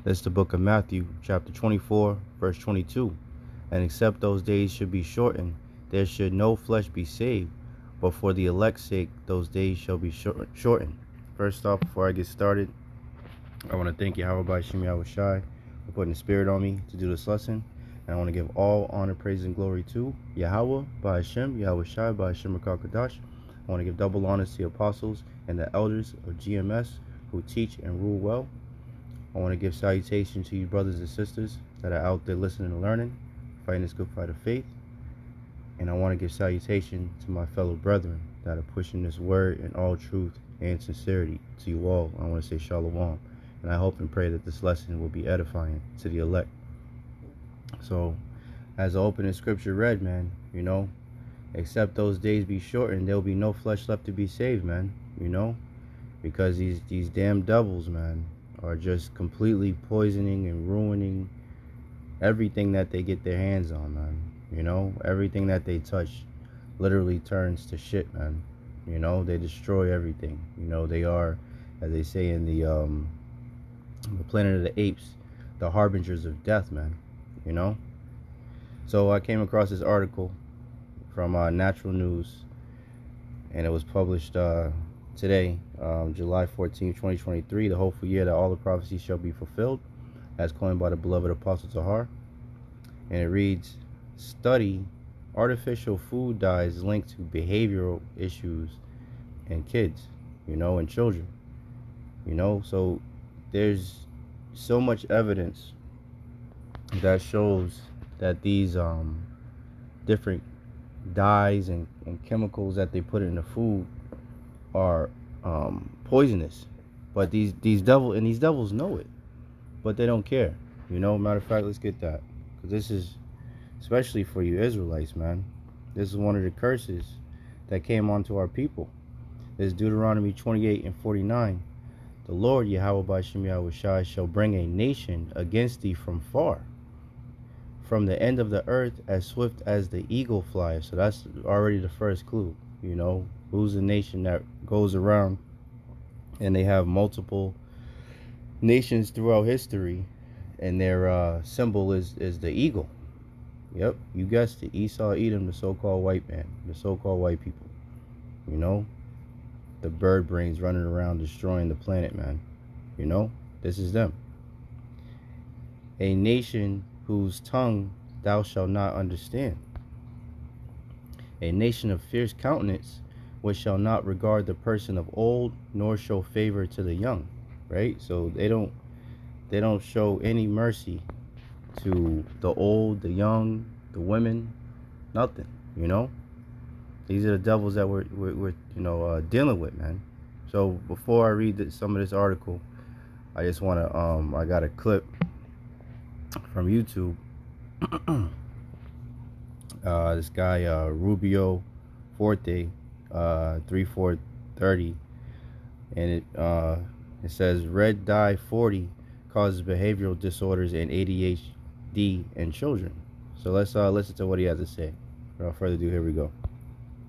That's the book of Matthew, chapter 24, verse 22. And except those days should be shortened, there should no flesh be saved, but for the elect's sake, those days shall be shortened. First off, before I get started, I want to thank Bahasham, Yahawashi for putting the spirit on me to do this lesson. And I want to give all honor, praise, and glory to Yahawah, Bahasham, Yahawashi, Bahasham Rakakadash. I want to give double honors to the apostles and the elders of GMS who teach and rule well. I want to give salutation to you brothers and sisters that are out there listening and learning, fighting this good fight of faith. And I want to give salutation to my fellow brethren that are pushing this word in all truth and sincerity to you all. I want to say shalom. And I hope and pray that this lesson will be edifying to the elect. So, as the opening scripture read, man, except those days be shortened, there will be no flesh left to be saved, man, because these damn devils, man, are just completely poisoning and ruining everything that they get their hands on, man. Everything that they touch literally turns to shit, man. They destroy everything. They are, as they say in the Planet of the Apes, the harbingers of death, man. So I came across this article from Natural News, and it was published today, July 14, 2023, the hopeful year that all the prophecies shall be fulfilled, as coined by the beloved Apostle Tahar. And it reads, study artificial food dyes linked to behavioral issues in kids, and children. So there's so much evidence that shows that these different dyes and chemicals that they put in the food are poisonous. But these devils know it, but they don't care. Matter of fact, let's get that, because this is especially for you Israelites, man. This is one of the curses that came onto our people. This is Deuteronomy 28 and 49. The Lord Yahawah Bahasham Yahawashi shall bring a nation against thee from far, from the end of the earth, as swift as the eagle flies. So that's already the first clue. Who's a nation that goes around, and they have multiple nations throughout history, and their symbol is the eagle. Yep, you guessed it. Esau, Edom, the so-called white man, the so-called white people. The bird brains running around destroying the planet, man. This is them. A nation whose tongue thou shalt not understand. A nation of fierce countenance, which shall not regard the person of old, nor show favor to the young. Right? So they don't show any mercy to the old, the young, the women, nothing. These are the devils that we're dealing with, man. So before I read some of this article, I just want to I got a clip from YouTube. This guy Rubio Forte 3430, and it says red dye 40 causes behavioral disorders and ADHD in children. So let's listen to what he has to say. Without further ado, here we go.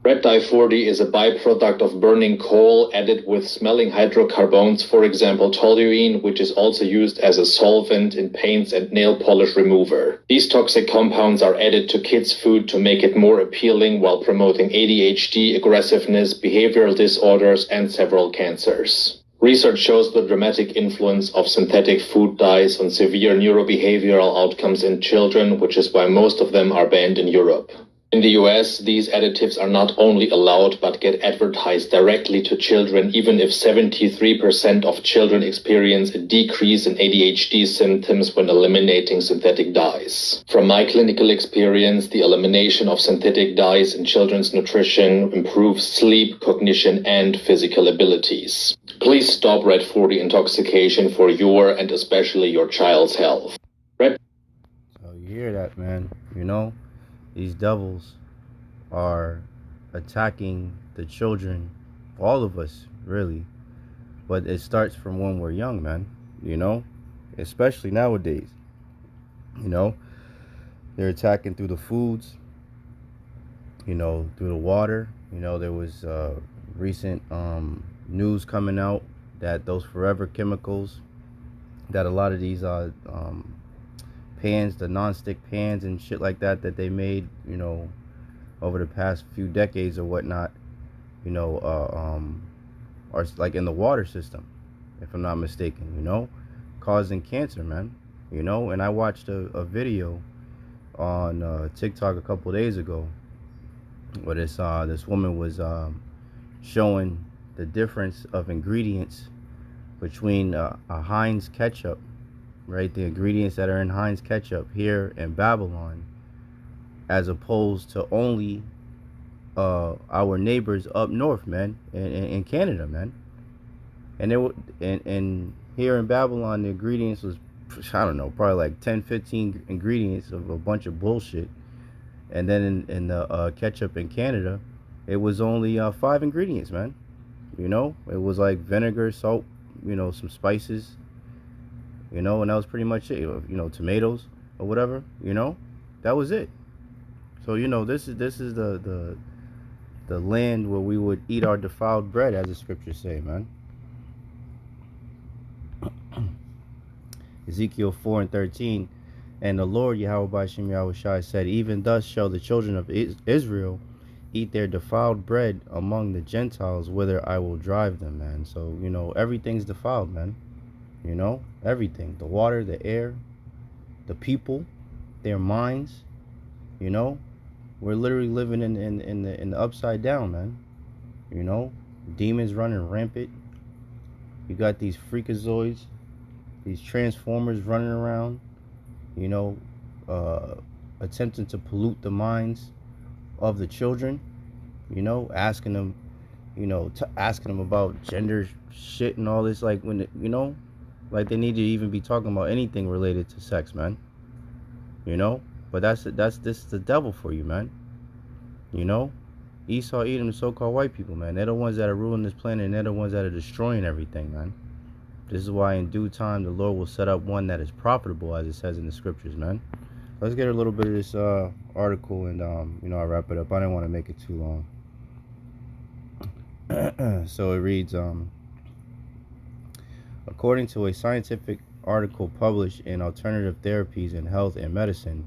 Red dye 40 is a byproduct of burning coal added with smelling hydrocarbons, for example toluene, which is also used as a solvent in paints and nail polish remover. These toxic compounds are added to kids' food to make it more appealing while promoting ADHD, aggressiveness, behavioral disorders, and several cancers. Research shows the dramatic influence of synthetic food dyes on severe neurobehavioral outcomes in children, which is why most of them are banned in Europe. In the US, these additives are not only allowed but get advertised directly to children, even if 73% of children experience a decrease in ADHD symptoms when eliminating synthetic dyes. From my clinical experience, the elimination of synthetic dyes in children's nutrition improves sleep, cognition, and physical abilities. Please stop Red 40 intoxication for your and especially your child's health. So you hear that, man? These devils are attacking the children, all of us, really. But it starts from when we're young, man, especially nowadays. They're attacking through the foods, through the water. There was recent news coming out that those forever chemicals that a lot of these pans, the non-stick pans and shit like that they made, over the past few decades or whatnot, are like in the water system, if I'm not mistaken, causing cancer, man. And I watched a video on TikTok a couple days ago where this woman was showing the difference of ingredients between a Heinz ketchup, right? The ingredients that are in Heinz ketchup here in Babylon, as opposed to only our neighbors up north, man, in Canada, man. And here in Babylon, the ingredients was, I don't know, probably like 10, 15 ingredients of a bunch of bullshit. And then in the ketchup in Canada, it was only 5 ingredients, man. It was like vinegar, salt, some spices, and that was pretty much it. Tomatoes or whatever, that was it. So this is the land where we would eat our defiled bread, as the scriptures say, man. Ezekiel 4:13, and the Lord Yahawah Bahasham Yahawashi said, even thus shall the children of Israel eat their defiled bread among the Gentiles, whither I will drive them, man. So everything's defiled, man. Everything, the water, the air, the people, their minds. We're literally living in the upside down, man. Demons running rampant. You got these freakazoids, these transformers running around, attempting to pollute the minds of the children, asking them, asking them about gender shit and all this, like when, like they need to even be talking about anything related to sex, man. But that's the devil for you, man. Esau, Edom, the so-called white people, man. They're the ones that are ruling this planet, and they're the ones that are destroying everything, man. This is why in due time the Lord will set up one that is profitable, as it says in the scriptures, man. Let's get a little bit of this article, and I'll wrap it up. I didn't want to make it too long. So it reads, according to a scientific article published in Alternative Therapies in Health and Medicine,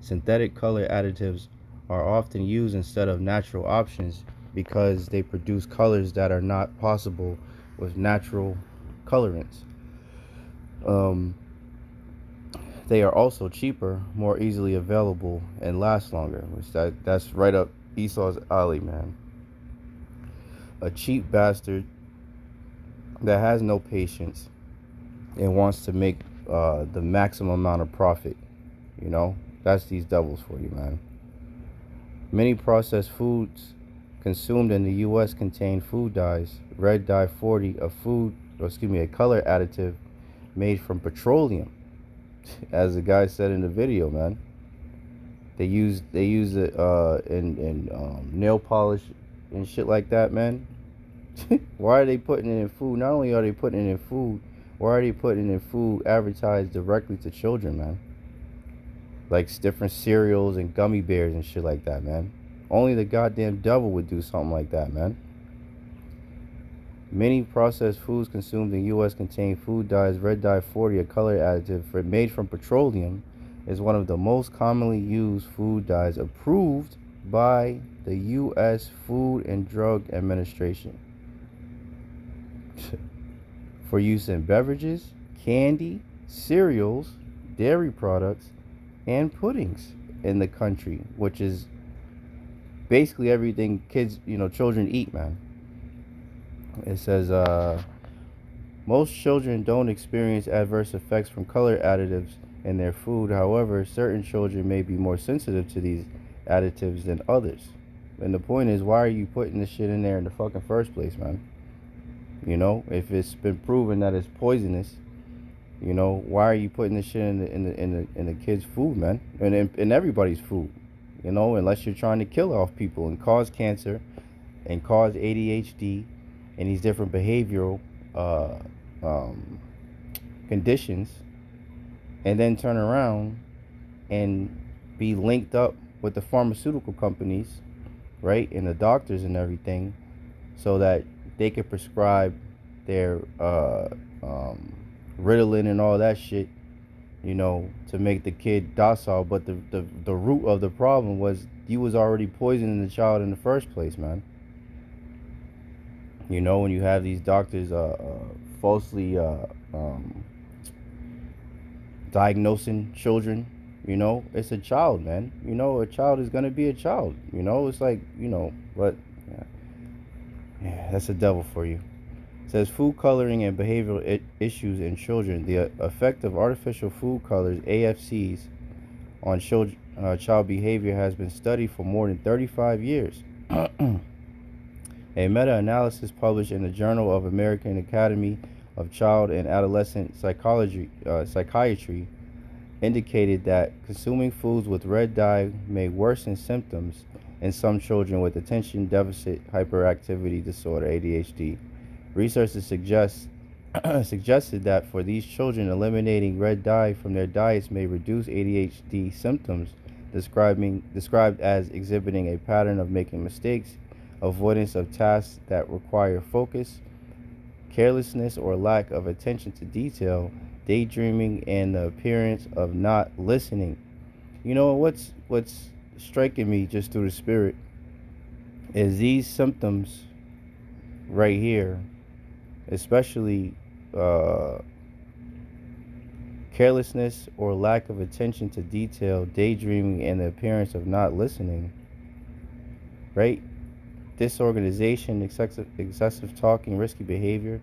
synthetic color additives are often used instead of natural options because they produce colors that are not possible with natural colorants. They are also cheaper, more easily available, and last longer, which that's right up Esau's alley, man. A cheap bastard that has no patience and wants to make the maximum amount of profit. That's these devils for you, man. Many processed foods consumed in the U.S. contain food dyes, red dye 40, a color additive made from petroleum. As the guy said in the video, man, they use it in nail polish and shit like that, man. Why are they putting it in food? Not only are they putting it in food, why are they putting it in food advertised directly to children, man? Like different cereals and gummy bears and shit like that, man. Only the goddamn devil would do something like that, man. Many processed foods consumed in the U.S. contain food dyes. Red dye 40, a color additive made from petroleum, is one of the most commonly used food dyes approved by the U.S. Food and Drug Administration for use in beverages, candy, cereals, dairy products, and puddings in the country, which is basically everything children eat, man. It says most children don't experience adverse effects from color additives in their food. However, certain children may be more sensitive to these additives than others. And the point is, why are you putting this shit in there in the fucking first place, man? If it's been proven that it's poisonous, why are you putting this shit in the kids' food, man? And in everybody's food, unless you're trying to kill off people and cause cancer and cause ADHD and these different behavioral conditions, and then turn around and be linked up with the pharmaceutical companies, right, and the doctors and everything, so that they could prescribe their Ritalin and all that shit, to make the kid docile. But the root of the problem was you was already poisoning the child in the first place, man. When you have these doctors falsely diagnosing children, it's a child, man. A child is gonna be a child. It's like, but yeah, that's the devil for you. It says food coloring and behavioral issues in children. The effect of artificial food colors (AFCs) on child behavior has been studied for more than 35 years. A meta-analysis published in the Journal of American Academy of Child and Adolescent Psychiatry indicated that consuming foods with red dye may worsen symptoms in some children with attention deficit hyperactivity disorder (ADHD). Researchers suggested that for these children, eliminating red dye from their diets may reduce ADHD symptoms, described as exhibiting a pattern of making mistakes, avoidance of tasks that require focus, carelessness or lack of attention to detail, daydreaming, and the appearance of not listening. What's striking me just through the spirit is these symptoms right here, especially carelessness or lack of attention to detail, daydreaming, and the appearance of not listening, right? Disorganization, excessive talking, risky behavior,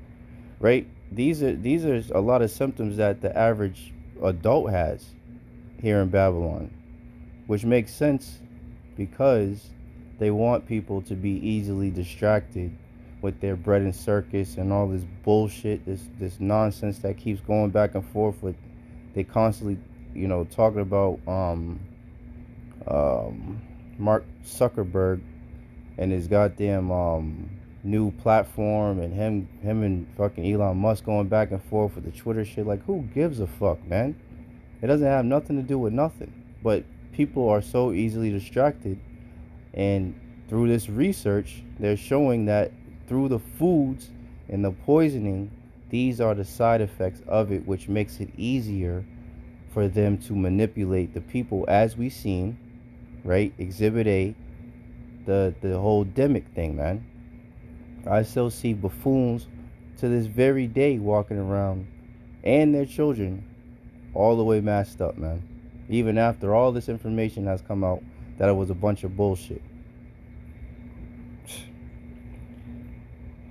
right? These are a lot of symptoms that the average adult has here in Babylon, which makes sense because they want people to be easily distracted with their bread and circus and all this bullshit, this nonsense that keeps going back and forth with. They constantly, talking about Mark Zuckerberg and his goddamn new platform, and him and fucking Elon Musk going back and forth with the Twitter shit. Like, who gives a fuck, man? It doesn't have nothing to do with nothing. But people are so easily distracted, and through this research, they're showing that through the foods and the poisoning, these are the side effects of it, which makes it easier for them to manipulate the people, as we've seen, right? Exhibit A, the whole demic thing, man. I still see buffoons to this very day walking around, and their children, all the way masked up, man. Even after all this information has come out that it was a bunch of bullshit.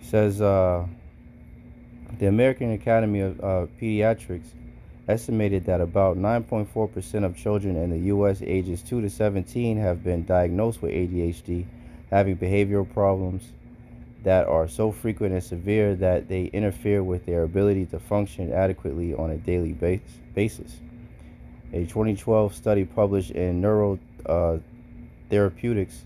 It says the American Academy of Pediatrics estimated that about 9.4% of children in the U.S. ages 2 to 17 have been diagnosed with ADHD, having behavioral problems that are so frequent and severe that they interfere with their ability to function adequately on a daily basis. A 2012 study published in Neurotherapeutics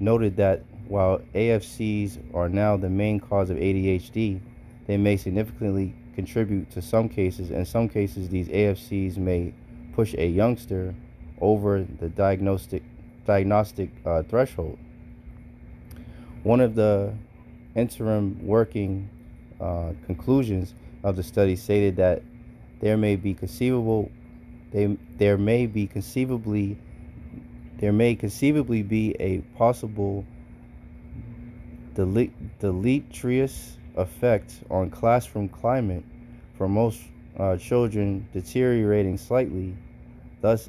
noted that while AFCs are now the main cause of ADHD, they may significantly contribute to some cases. In some cases, these AFCs may push a youngster over the diagnostic threshold. One of the interim working conclusions of the study stated that there may conceivably be a possible deleterious effect on classroom climate for most children, deteriorating slightly, thus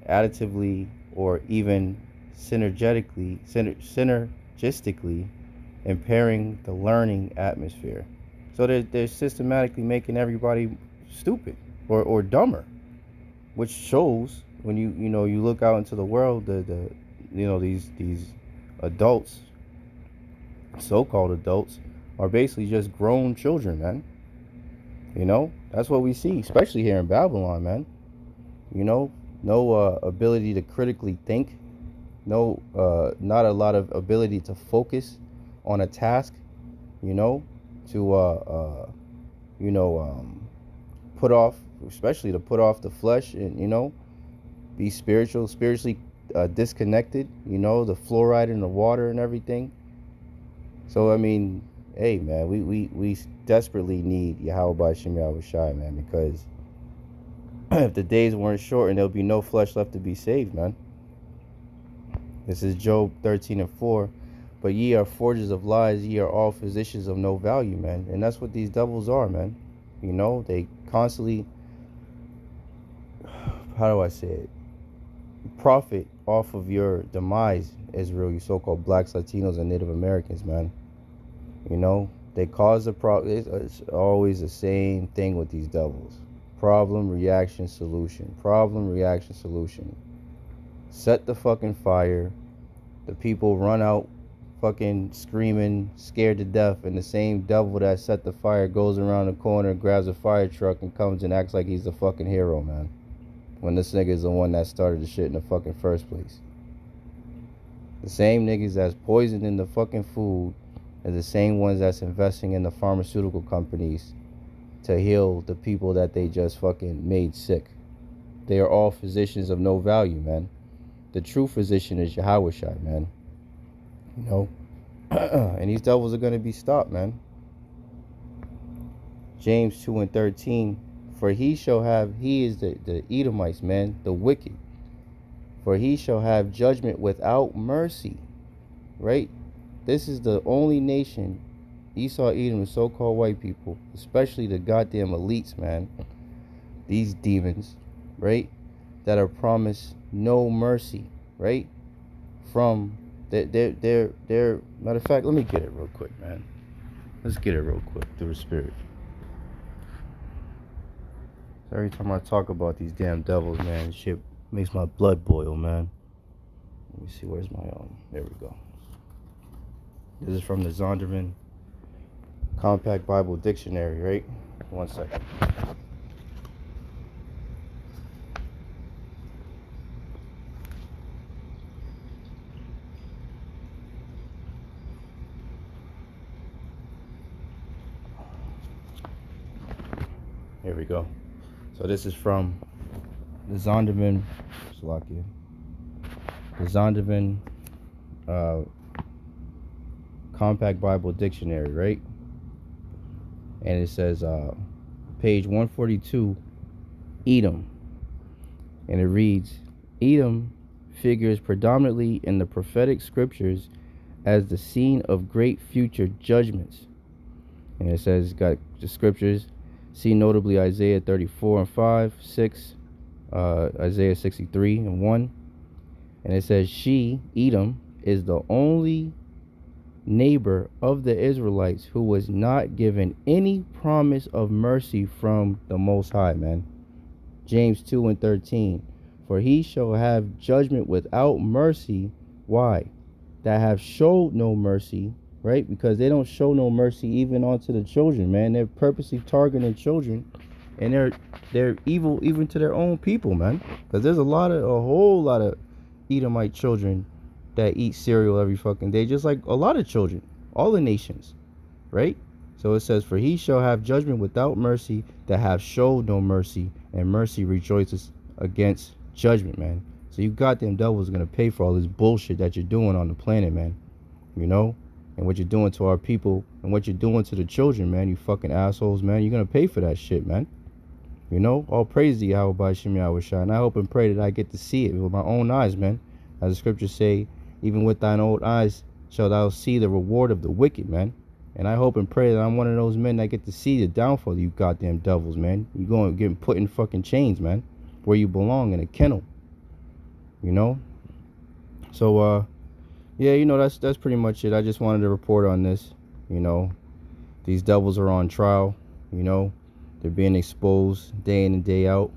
additively or even synergistically impairing the learning atmosphere. So they're systematically making everybody stupid or dumber, which shows when you look out into the world, these adults, so-called adults, are basically just grown children, man. That's what we see, especially here in Babylon, man. No ability to critically think, not a lot of ability to focus on a task, to put off, especially to put off the flesh, and be spiritually disconnected, the fluoride in the water and everything. So I mean, hey man, we desperately need Yahawashi, man, because if the days weren't shortened, there'll be no flesh left to be saved, man. This is Job 13:4. But ye are forgers of lies, ye are all physicians of no value, man. And that's what these devils are, man. You know, they constantly, how do I say it, profit off of your demise, Israel, you so-called blacks, Latinos, and Native Americans, man. You know, they cause the problem. It's always the same thing with these devils. Problem, reaction, solution. Problem, reaction, solution. Set the fucking fire. The people run out fucking screaming, scared to death, and the same devil that set the fire goes around the corner, grabs a fire truck, and comes and acts like he's the fucking hero, man. When this nigga is the one that started the shit in the fucking first place. The same niggas that's poisoning the fucking food are the same ones that's investing in the pharmaceutical companies to heal the people that they just fucking made sick. They are all physicians of no value, man. The true physician is Yahawashi, man. You know? And these devils are going to be stopped, man. James 2:13. For he is the Edomites, man, the wicked. For he shall have judgment without mercy. Right? This is the only nation, Esau, Edom, the so-called white people, especially the goddamn elites, man. These demons, right? That are promised no mercy, right? From their matter of fact, let me get it real quick, man. Let's get it real quick through the spirit. Every time I talk about these damn devils, man, shit makes my blood boil, man. Let me see, where's my there we go. This is from the Zondervan Compact Bible Dictionary, right? 1 second. Here we go. So this is from the Zondervan, Compact Bible Dictionary, right? And it says, page 142, Edom. And it reads, Edom figures predominantly in the prophetic scriptures as the scene of great future judgments. And it says, got the scriptures, see notably Isaiah 34:5, 6, Isaiah 63:1. And it says, she, Edom, is the only neighbor of the Israelites who was not given any promise of mercy from the Most High, man. James 2:13. For he shall have judgment without mercy. Why? That have showed no mercy, right? Because they don't show no mercy even onto the children, man. They're purposely targeting children, and they're evil even to their own people, man. Because there's a whole lot of Edomite children that eat cereal every fucking day, just like a lot of children, all the nations, right? So it says, for he shall have judgment without mercy, that have showed no mercy, and mercy rejoices against judgment, man. So you goddamn devils gonna pay for all this bullshit that you're doing on the planet, man. You know? And what you're doing to our people, and what you're doing to the children, man, you fucking assholes, man. You're gonna pay for that shit, man. You know? All praise to Yahawashi, and I hope and pray that I get to see it with my own eyes, man. As the scriptures say, even with thine own eyes shalt thou see the reward of the wicked, man. And I hope and pray that I'm one of those men that get to see the downfall of you goddamn devils, man. You going getting put in fucking chains, man, where you belong, in a kennel. You know? So yeah, you know, that's pretty much it. I just wanted to report on this. You know, these devils are on trial. You know, they're being exposed day in and day out,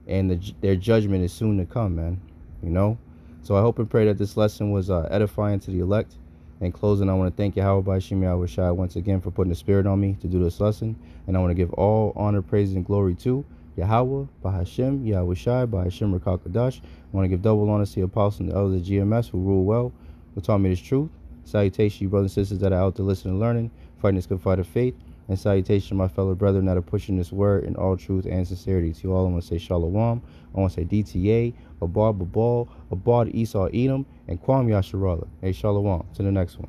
and their judgment is soon to come, man. You know? So I hope and pray that this lesson was edifying to the elect. In closing, I want to thank Yahawashi once again for putting the spirit on me to do this lesson. And I want to give all honor, praise, and glory to Yahawah, Bahasham, Yahawashi, Bahasham, Rakakadash. I want to give double honor to the apostles and the elders of GMS who rule well, who taught me this truth. Salutation, you brothers and sisters that are out there listening and learning, fighting this good fight of faith. And salutation, my fellow brethren that are pushing this word in all truth and sincerity. To you all, I want to say Shalom. I want to say DTA, Abad Babal, Abad Esau Edom, and Kwam Yasharallah. Hey, Shalom. To the next one.